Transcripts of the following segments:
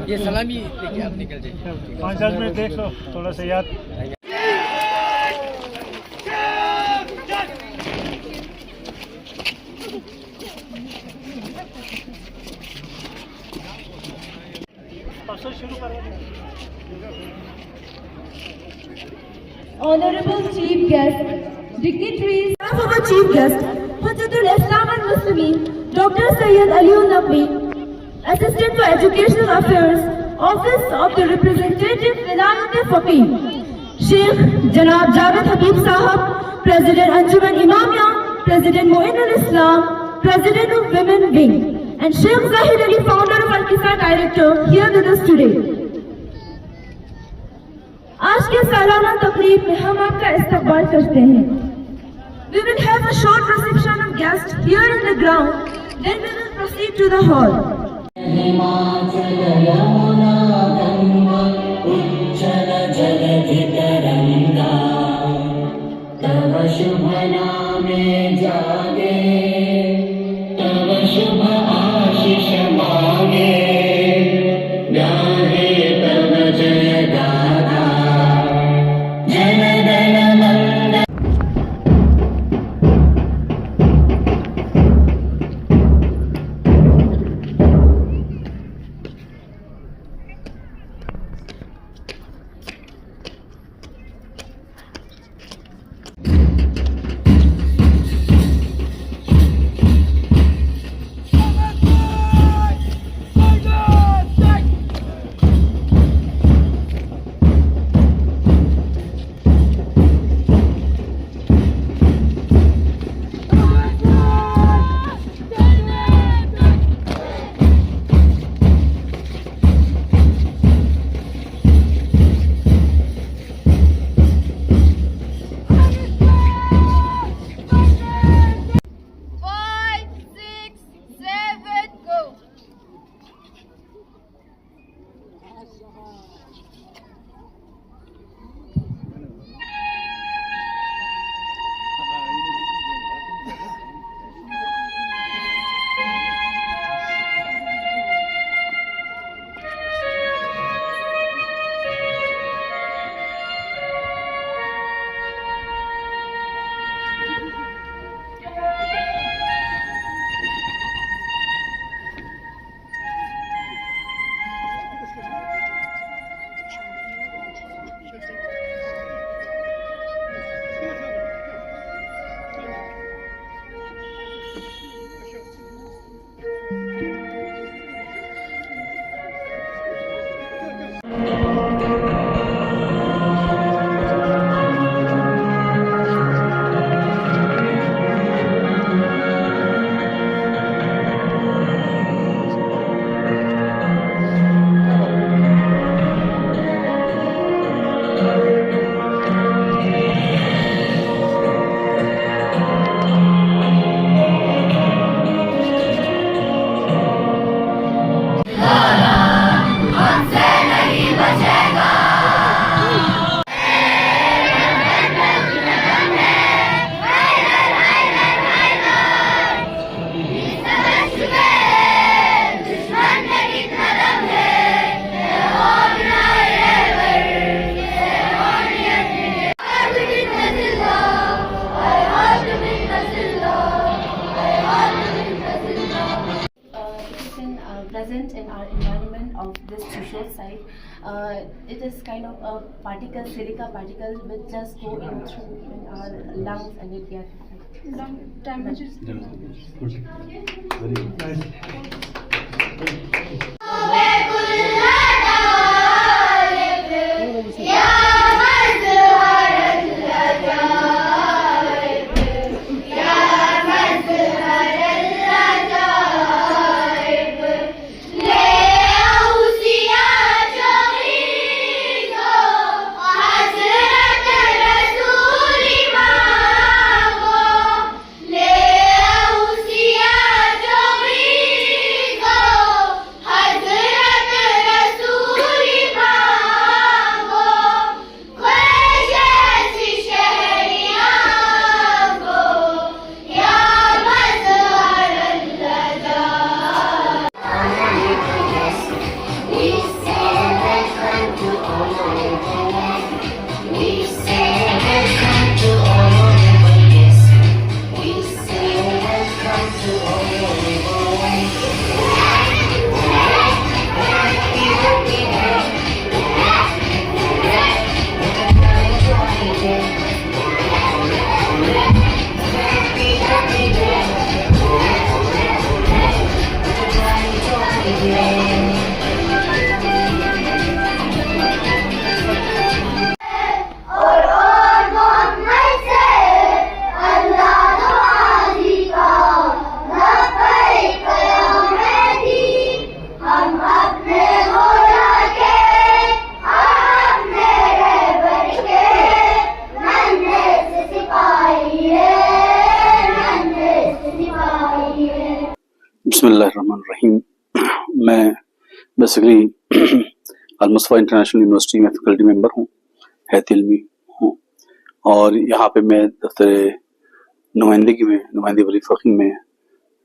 یہ سلامی دیکھیے آپ نکل جائیے 5 منٹ دیکھ لو تھوڑا سا یاد Honorable Chief Guest, dignitaries, staff of our Chief Guest, Hujjatul Islam and Muslimin, Dr. Sayyid Aliul Naqvi, Assistant for Educational Affairs, Office of the Representative Wilayat-e-Faqih, Sheikh Janab Javed Habib Sahab, President Anjuman Imamia, President Moin al-Islam, President of Women Wing, and Sheikh Zahid Ali, founder of Al-Qisa Director, here with us today. آج کے سالانہ تقریب میں ہم آپ کا استقبال کرتے ہیں. We will have a short reception of guests here in the ground, then we will proceed to the hall. Present in our environment of this social site. It is kind of a particle, silica particle which just go in through in our lungs and it gets lung damages. Very बिस्मिल्लाहिर्रहमानिर्रहीम। मैं basically Al-Mustafa international university में faculty member हूँ, हैत इल्मी हूँ, और यहाँ पे मैं दफ्तर नुमाइंदगी वली फ़क़ी में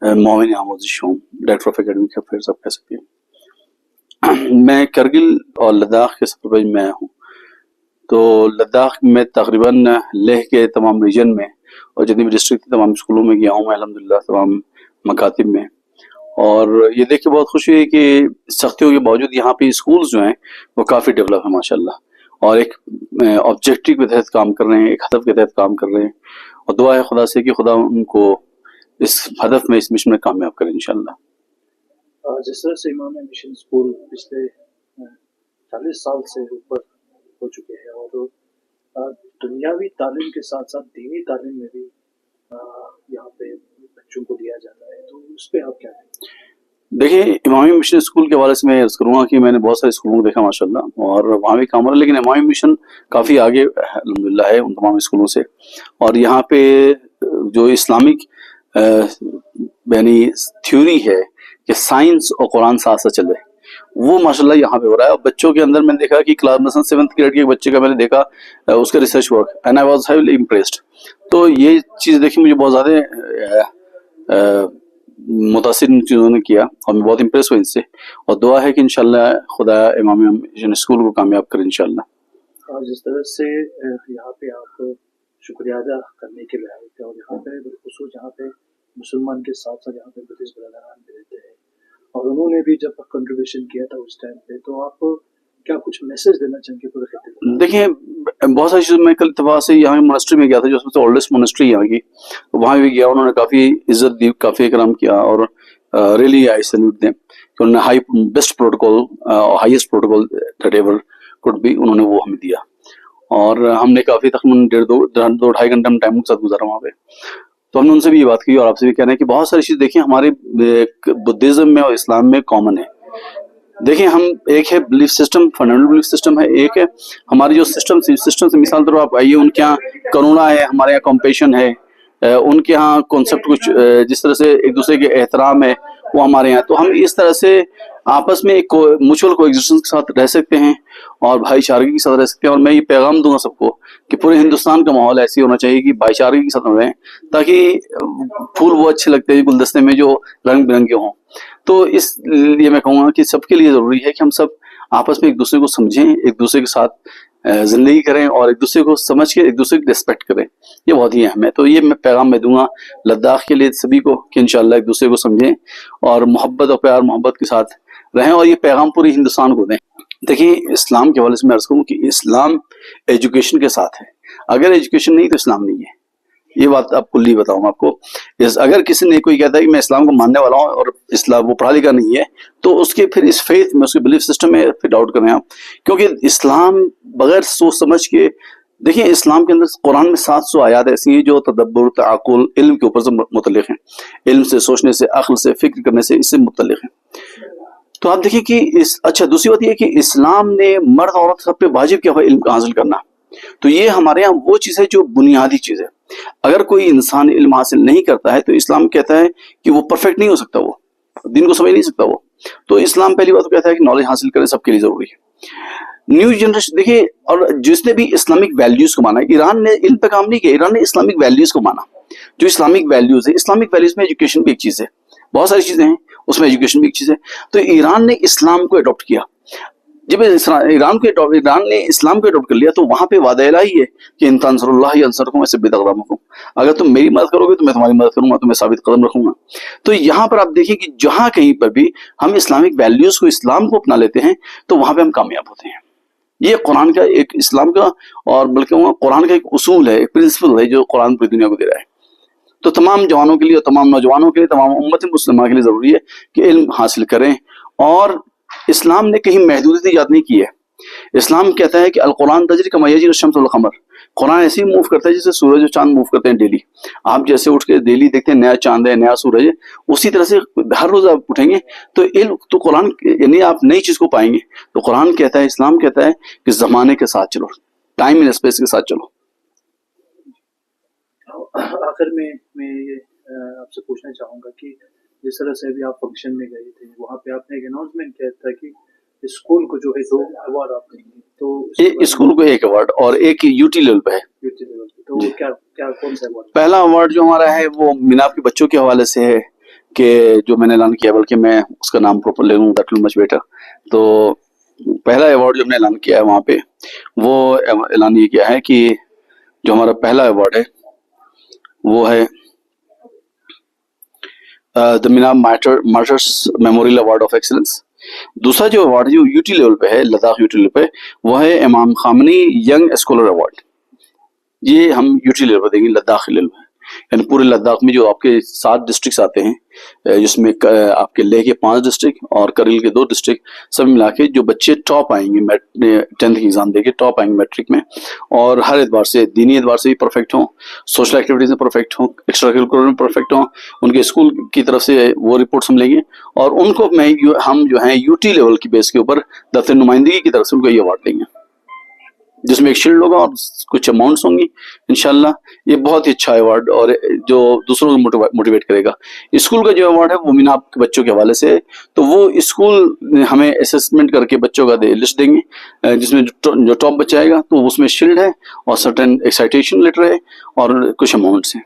मुआविन आमोज़िश हूँ, डायरेक्टर ऑफ एकेडमिक अफेयर्स आप कह सकते हैं। मैं करगिल और लद्दाख के सफ़र पर मैं हूँ, तो लद्दाख में तकरीबन लेह के तमाम रीजन में और जितनी भी डिस्ट्रिक्ट तमाम स्कूलों में गया हूँ मैं अल्हम्दुलिल्लाह, तमाम मकातिब में, और ये देख के बहुत खुशी हुई कि सख्तियों के बावजूद यहाँ पे स्कूल्स जो हैं वो काफ़ी डेवलप है माशाल्लाह, और एक ऑब्जेक्टिव के तहत काम कर रहे हैं, एक हदफ के तहत काम कर रहे हैं, और दुआ है खुदा से कि खुदा उनको इस हदफ में, इस मिशन में कामयाब करें इंशाल्लाह। जिस तरह से इमाम मिशन स्कूल पिछले 40 साल से ऊपर हो चुके हैं और दुनियावी तालीम के साथ साथ दीनी तालीम में भी यहाँ पे बच्चों को दिया जाता है, तो उस पर आप क्या कहें? देखिए, इमामी मिशन स्कूल के हवाले से मैं अर्ज़ करूँगा कि मैंने बहुत सारे स्कूलों को देखा माशाल्लाह, और वहाँ भी काम हो रहा है, लेकिन इमामी मिशन काफ़ी आगे अल्हम्दुलिल्लाह है उन तमाम स्कूलों से। और यहाँ पे जो इस्लामिक यानी थ्योरी है कि साइंस और कुरान साथ साथ चले, वो माशाल्लाह यहाँ पे हो रहा है। और बच्चों के अंदर मैंने देखा कि क्लास मसलन 7th ग्रेड के एक बच्चे का मैंने देखा उसका research work, and I was highly impressed. तो ये चीज़ देखी मुझे बहुत ज़्यादा मुतासिर चीज़ों ने किया और मैं बहुत इम्प्रेस हुआ इनसे, और दुआ है कि इंशाल्लाह खुदा इमाम मिशन स्कूल को कामयाब करे इंशाल्लाह। और जिस तरह से यहाँ पे आप शुक्रिया अदा करने के लिए आए थे, और यहाँ पे बिलखुसूस यहाँ पे मुसलमान के साथ साथ यहाँ पे बुद्धिस्ट ब्रदरान भी रहते हैं, और उन्होंने भी जब कंट्रीब्यूशन किया था उस टाइम पे, तो आप क्या कुछ मैसेज देना चाहेंगे पूरे खित्ते को? देखिए, बहुत सारी चीज़ों में कल इत्तेफाक से यहाँ मोनेस्ट्री में गया था, जो सबसे ओल्डेस्ट मोनेस्ट्री यहाँ की, वहाँ भी गया, उन्होंने काफ़ी इज्जत दी, काफ़ी इकराम किया, और रियली आई सैल्यूट देम कि उन्होंने high best protocol, highest protocol that ever could be, उन्होंने वो हमें दिया, और हमने काफ़ी तकरीबन 2-2.5 घंटा हम टाइम के साथ गुजारा वहाँ पे। तो हमने उनसे भी ये बात की और आपसे भी कहना है कि बहुत सारी चीज़ देखिए हमारे बुद्धिज़्म में और इस्लाम में कॉमन है। देखिए, हम एक है belief system, fundamental belief system है, एक है हमारी जो सिस्टम से मिसाल तौर आप आइए, उनके यहाँ करुणा है, हमारे यहाँ कॉम्पेशन है, उनके यहाँ कॉन्सेप्ट कुछ जिस तरह से एक दूसरे के एहतराम है वो हमारे यहाँ। तो हम इस तरह से आपस में एक म्यूचुअल कोएग्जिस्टेंस के साथ रह सकते हैं और भाईचारगी के साथ रह सकते हैं। और मैं ये पैगाम दूंगा सबको कि पूरे हिंदुस्तान का माहौल ऐसी होना चाहिए कि भाईचारगी के साथ रहें, ताकि फूल वो अच्छे लगते हैं गुलदस्ते में जो रंग बिरंगे हों। तो इसलिए मैं कहूँगा कि सबके लिए ज़रूरी है कि हम सब आपस में एक दूसरे को समझें, एक दूसरे के साथ ज़िंदगी करें और एक दूसरे को समझ के एक दूसरे की रिस्पेक्ट करें, ये बहुत ही अहम है। तो ये मैं पैगाम मैं दूंगा लद्दाख के लिए सभी को कि इंशाल्लाह एक दूसरे को समझें और मोहब्बत और प्यार मोहब्बत के साथ रहें, और ये पैगाम पूरे हिंदुस्तान को दें। देखिए, इस्लाम के हवाले से मैं अर्ज़ करूँ कि इस्लाम एजुकेशन के साथ है, अगर एजुकेशन नहीं तो इस्लाम नहीं है। ये बात आप कुल्ली बताऊँ आपको। अगर किसी ने कोई कहता है कि मैं इस्लाम को मानने वाला हूँ और इस्लाम वो पढ़ा लिखा नहीं है, तो उसके फिर इस फेथ में, उसके बिलीफ सिस्टम में फिर डाउट करें आप, क्योंकि इस्लाम बगैर सोच समझ के, देखिए इस्लाम के अंदर कुरान में 700 आयात ऐसी हैं जो तदब्बुर, तअक्कुल, इल्म के ऊपर से मुतल्लिक़ हैं, इल्म से, सोचने से, अक्ल से, फिक्र करने से, इससे मुतल्लिक़ हैं। तो आप देखिए कि अच्छा, दूसरी बात ये कि इस्लाम ने मर्द औरत सब पे वाजिब किया हुआ इल्म हासिल करना। तो ये हमारे यहाँ वो चीज़ है जो बुनियादी चीज़ है। अगर कोई इंसान इल्म हासिल नहीं करता है तो इस्लाम कहता है कि वो परफेक्ट नहीं हो सकता, वो दिन को समझ नहीं सकता वो। तो इस्लाम पहली बात तो कहता है कि नॉलेज हासिल करें, सबके लिए जरूरी है। न्यू जनरेशन देखिए, और जिसने भी इस्लामिक वैल्यूज को माना, ईरान ने इल्म पे काम नहीं किया, ईरान ने इस्लामिक वैल्यूज को माना। जो इस्लामिक वैल्यूज है, इस्लामिक वैल्यूज में एजुकेशन भी एक चीज़ है, बहुत सारी चीज़ें हैं उसमें, एजुकेशन भी एक चीज़ है। तो ईरान ने इस्लाम को अडॉप्ट किया। जब ईरान ने इस्लाम को अडॉप्ट कर लिया तो वहां पे वादा इलाही है कि इन तंसरुल्लाह यंसुरकुम वयुसब्बित अक़दामकुम, अगर तुम मेरी मदद करोगे तो मैं तुम्हारी मदद करूंगा, तुम्हें साबित कदम रखूंगा। तो यहाँ पर आप देखिए कि जहां कहीं पर भी हम इस्लामिक वैल्यूज को, इस्लाम को अपना लेते हैं तो वहां पे हम कामयाब होते हैं। ये कुरान का एक, इस्लाम का और बल्कि कुरान का एक उसूल है, एक प्रिंसिपल है जो कुरान पूरी दुनिया को दे रहा है। तो तमाम जवानों के लिए और तमाम नौजवानों के लिए, तमाम उम्मत मुस्लिमा के लिए जरूरी है कि इल्म हासिल करें। और इस्लाम ने कहीं महदूदियत ईजाद नहीं की है। इस्लाम कहता है कि अल कुरान तजरी कमा यजरी शम्स वल कमर, कुरान ऐसे ही मूव करता है जैसे सूरज और चांद मूव करते हैं डेली। आप जैसे उठ के डेली देखते हैं नया चांद है, नया सूरज है, उसी तरह से हर रोज आप उठेंगे तो इल्म, तो कुरान यानी आप नई चीज को पाएंगे। तो कुरान कहता है, इस्लाम कहता है कि जमाने के साथ चलो, टाइम एंड स्पेस के साथ चलो। आखिर में मैं ये आपसे पूछना चाहूँगा कि जिस तरह से अभी आप फंक्शन में गए थे वहाँ पे आपने एक अनाउंसमेंट किया था कि स्कूल को जो है 2 अवार्ड आप देंगे, तो ये स्कूल को एक अवार्ड और एक यूटी लेवल पे है। यूटी लेवल पे, तो वो क्या क्या कौन सा अवार्ड? पहला अवार्ड जो हमारा है वो मीनाब के बच्चों के हवाले से है कि जो मैंने ऐलान किया, बल्कि मैं उसका नाम प्रॉपर ले लूँ दैट विल मच बेटर। तो पहला अवार्ड जो हमने ऐलान किया है वहाँ पे वो ऐलान ये किया है कि जो हमारा पहला अवार्ड है वो है the Minab martyrs memorial award of excellence. दूसरा जो अवार्ड जो यूटी लेवल पे है, लद्दाख यूटी लेवल पे, वो है इमाम खामनी यंग स्कॉलर अवार्ड। ये हम यूटी लेवल पे देंगे, लद्दाख लेवल पे, यानी पूरे लद्दाख में जो आपके 7 डिस्ट्रिक्ट्स आते हैं, जिसमें आपके लेह के 5 डिस्ट्रिक्ट और करगिल के 2 डिस्ट्रिक्ट, सब मिला के जो बच्चे टॉप आएंगे 10th की एग्जाम देके टॉप आएंगे मैट्रिक में, और हर एतबार से, दीनी एतबार से भी परफेक्ट हों, सोशल एक्टिविटीज में परफेक्ट हों, एक्स्ट्रा करिकुलर में परफेक्ट हों, उनके स्कूल की तरफ से वो रिपोर्ट्स हम लेंगे और उनको हम जो है यूटी लेवल की बेस के ऊपर दफ्तर नुमाइंदगी की तरफ से उनको ये अवार्ड देंगे, जिसमें एक शील्ड होगा और कुछ अमाउंट्स होंगी इंशाल्लाह। ये बहुत ही अच्छा अवार्ड और जो दूसरों को मोटिवेट करेगा। स्कूल का जो अवार्ड है वो मीनाब के बच्चों के हवाले से है, तो वो स्कूल हमें असेसमेंट करके बच्चों का लिस्ट देंगे, जिसमें जो टॉप बच्चा आएगा तो उसमें शील्ड है और सर्टेन एक्साइटेशन लेटर है और कुछ अमाउंट्स हैं।